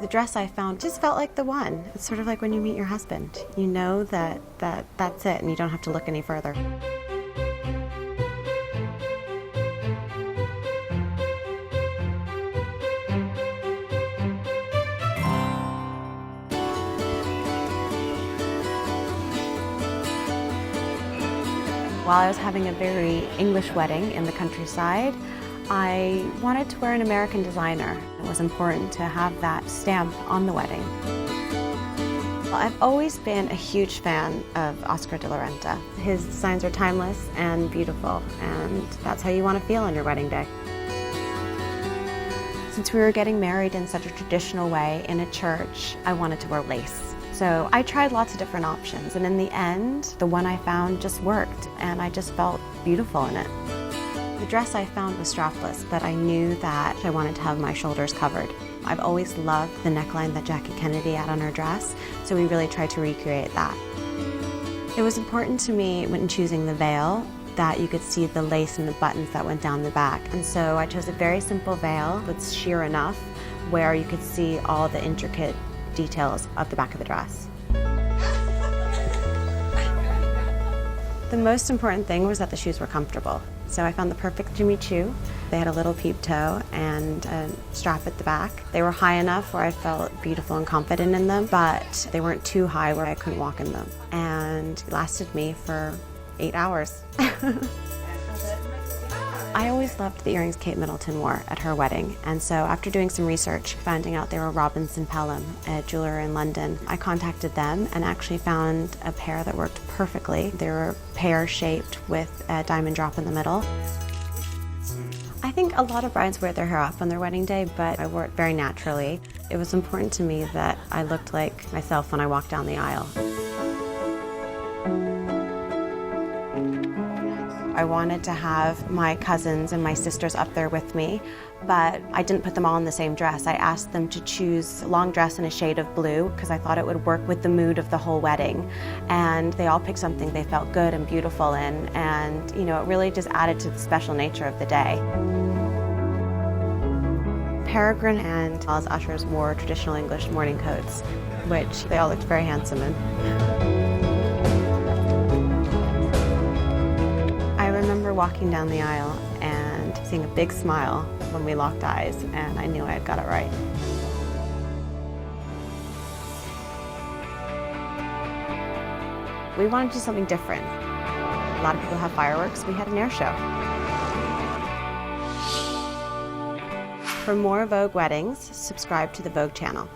The dress I found just felt like the one. It's sort of like when you meet your husband. You know that's it, and you don't have to look any further. While I was having a very English wedding in the countryside, I wanted to wear an American designer. It was important to have that stamp on the wedding. Well, I've always been a huge fan of Oscar de la Renta. His designs are timeless and beautiful, and that's how you want to feel on your wedding day. Since we were getting married in such a traditional way in a church, I wanted to wear lace. So I tried lots of different options, and in the end, the one I found just worked, and I just felt beautiful in it. The dress I found was strapless, but I knew that I wanted to have my shoulders covered. I've always loved the neckline that Jackie Kennedy had on her dress, so we really tried to recreate that. It was important to me when choosing the veil that you could see the lace and the buttons that went down the back, and so I chose a very simple veil that's sheer enough where you could see all the intricate details of the back of the dress. The most important thing was that the shoes were comfortable. So I found the perfect Jimmy Choo. They had a little peep toe and a strap at the back. They were high enough where I felt beautiful and confident in them, but they weren't too high where I couldn't walk in them. And it lasted me for 8 hours. I always loved the earrings Kate Middleton wore at her wedding, and so after doing some research, finding out they were Robinson Pelham, a jeweler in London, I contacted them and actually found a pair that worked perfectly. They were pear-shaped with a diamond drop in the middle. I think a lot of brides wear their hair up on their wedding day, but I wore it very naturally. It was important to me that I looked like myself when I walked down the aisle. I wanted to have my cousins and my sisters up there with me, but I didn't put them all in the same dress. I asked them to choose a long dress in a shade of blue because I thought it would work with the mood of the whole wedding. And they all picked something they felt good and beautiful in, and you know, it really just added to the special nature of the day. Peregrine and as ushers wore traditional English morning coats, which they all looked very handsome in. I remember walking down the aisle and seeing a big smile when we locked eyes, and I knew I had got it right. We wanted to do something different. A lot of people have fireworks. We had an air show. For more Vogue weddings, subscribe to the Vogue channel.